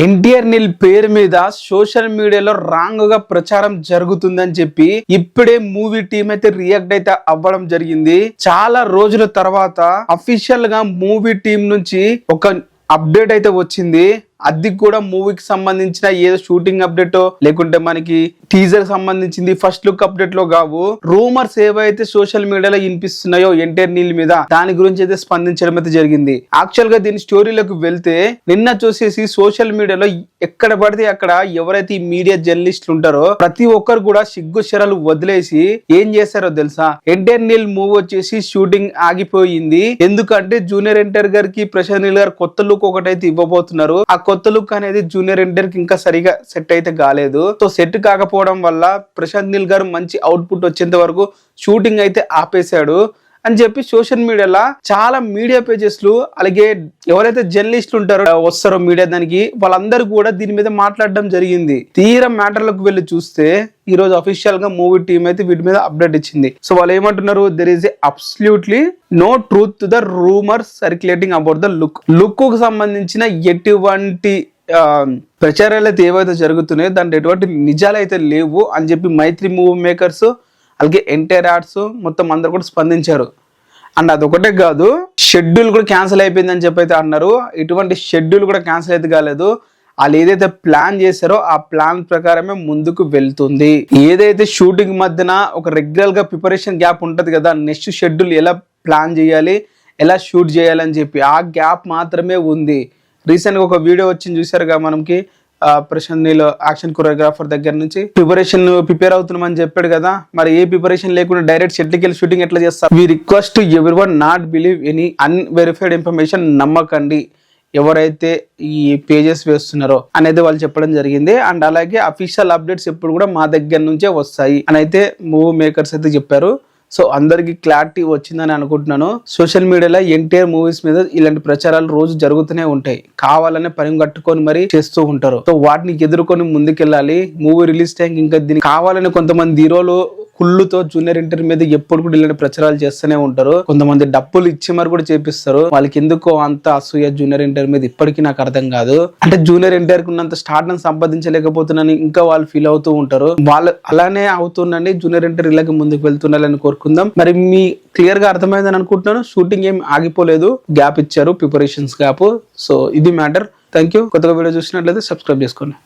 ఎన్టీఆర్ నీల్ పేరు మీద సోషల్ మీడియాలో రాంగ్ గా ప్రచారం జరుగుతుందని చెప్పి ఇప్పుడే మూవీ టీం అయితే రియాక్ట్ అయితే అవ్వడం జరిగింది. చాలా రోజుల తర్వాత అఫీషియల్ గా మూవీ టీం నుంచి ఒక అప్డేట్ అయితే వచ్చింది. అది కూడా మూవీకి సంబంధించిన ఏదో షూటింగ్ అప్డేట్ లేకుంటే మనకి టీజర్ సంబంధించింది ఫస్ట్ లుక్ అప్డేట్ లో కావు. రూమర్స్ ఏవైతే సోషల్ మీడియాలో వినిపిస్తున్నాయో ఎన్టీఆర్ నీల్ మీద దాని గురించి అయితే స్పందించడం అయితే జరిగింది. యాక్చువల్ గా దీని స్టోరీలోకి వెళ్తే నిన్న చూసేసి సోషల్ మీడియాలో ఎక్కడ పడితే అక్కడ ఎవరైతే ఈ మీడియా జర్నలిస్టులు ఉంటారో ప్రతి ఒక్కరు కూడా సిగ్గు శరాలు వదిలేసి ఏం చేశారో తెలుసా, ఎన్టీఆర్ నీల్ మూవీ వచ్చేసి షూటింగ్ ఆగిపోయింది. ఎందుకంటే జూనియర్ ఎన్టీఆర్ గారికి ప్రశాంత్ నీల్ గారు కొత్త లుక్ ఒకటైతే ఇవ్వబోతున్నారు. ఆ కొత్త లుక్ అనేది జూనియర్ ఎన్టీఆర్ కి ఇంకా సరిగా సెట్ అయితే కాలేదు. సో సెట్ కాకపోవడం వల్ల ప్రశాంత్ నీల్ గారు మంచి అవుట్పుట్ వచ్చేంత వరకు షూటింగ్ అయితే ఆపేశాడు అని చెప్పి సోషల్ మీడియాలో చాలా మీడియా పేజెస్లు అలాగే ఎవరైతే జర్నలిస్టులు ఉంటారో వస్తారో మీడియా దానికి వాళ్ళందరూ కూడా దీని మీద మాట్లాడడం జరిగింది. తీరా మ్యాటర్లకు వెళ్ళి చూస్తే ఈ రోజు అఫీషియల్ గా మూవీ టీం అయితే వీటి మీద అప్డేట్ ఇచ్చింది. సో వాళ్ళు ఏమంటున్నారు, there is absolutely no truth to the rumours circulating about the look కు సంబంధించిన ఎటువంటి ప్రచారాలు అయితే ఏవైతే జరుగుతున్నాయో దాంట్లో ఎటువంటి నిజాలు అయితే లేవు అని చెప్పి మైత్రి మూవీ మేకర్స్ అలాగే ఎన్టీఆర్ ఆర్ట్స్ మొత్తం అందరు కూడా స్పందించారు. అండ్ అదొకటే కాదు, షెడ్యూల్ కూడా క్యాన్సిల్ అయిపోయిందని చెప్పి అయితే అన్నారు. ఇటువంటి షెడ్యూల్ కూడా క్యాన్సిల్ అయితే కాలేదు. వాళ్ళు ఏదైతే ప్లాన్ చేశారో ఆ ప్లాన్ ప్రకారమే ముందుకు వెళ్తుంది. ఏదైతే షూటింగ్ మధ్యన ఒక రెగ్యులర్ గా ప్రిపరేషన్ గ్యాప్ ఉంటది కదా, నెక్స్ట్ షెడ్యూల్ ఎలా ప్లాన్ చేయాలి ఎలా షూట్ చేయాలని చెప్పి ఆ గ్యాప్ మాత్రమే ఉంది. రీసెంట్ గా ఒక వీడియో వచ్చింది చూసారుగా మనకి, ప్రశాంత్ నీల్ యాక్షన్ కొరియోగ్రాఫర్ దగ్గర నుంచి ప్రిపేర్ అవుతున్నామని చెప్పాడు కదా. మరి ఏ ప్రిపరేషన్ లేకుండా డైరెక్ట్ సెట్కి వెళ్ళి షూటింగ్ ఎట్లా చేస్తారు? We request to everyone not believe any unverified information, నమ్మకండి ఎవరైతే ఈ పేజెస్ వేస్తున్నారో అనేది వాళ్ళు చెప్పడం జరిగింది. అండ్ అలాగే అఫీషియల్ అప్డేట్స్ ఎప్పుడు కూడా మా దగ్గర నుంచే వస్తాయి అని అయితే మూవీ మేకర్స్ అయితే చెప్పారు. సో అందరికి క్లారిటీ వచ్చిందని అనుకుంటున్నాను. సోషల్ మీడియాలో ఎన్టీఆర్ మూవీస్ మీద ఇలాంటి ప్రచారాలు రోజు జరుగుతూనే ఉంటాయి. కావాలనే పని కట్టుకొని మరి చేస్తూ ఉంటారు. సో వాటిని ఎదుర్కొని ముందుకెళ్ళాలి. మూవీ రిలీజ్ టైం ఇంకా దీనికి కావాలని కొంతమంది హీరోలు కుళ్ళుతో జూనియర్ ఎన్టీఆర్ మీద ఎప్పుడు కూడా ఇలాంటి ప్రచారాలు చేస్తూనే ఉంటారు. కొంతమంది డబ్బులు ఇచ్చి మరి కూడా చేపిస్తారు. వాళ్ళకి ఎందుకో అంత అసూయ జూనియర్ ఎన్టీఆర్ మీద ఇప్పటికీ నాకు అర్థం కాదు. అంటే జూనియర్ ఎన్టీఆర్ కు ఉన్నంత స్టార్ట్ సంపాదించలేకపోతున్నాను ఇంకా వాళ్ళు ఫీల్ అవుతూ ఉంటారు. వాళ్ళు అలానే అవుతుండండి. జూనియర్ ఎన్టీఆర్ ఇలాగే ముందుకు వెళ్తున్నారని కోరుకుందాం. మరి మీ క్లియర్ గా అర్థమైందని అనుకుంటున్నాను. షూటింగ్ ఏం ఆగిపోలేదు, గ్యాప్ ఇచ్చారు, ప్రిపరేషన్స్ గ్యాప్. సో ఇది మ్యాటర్. Thank you. కొత్తగా వీడియో చూసినట్లయితే సబ్స్క్రైబ్ చేసుకోండి.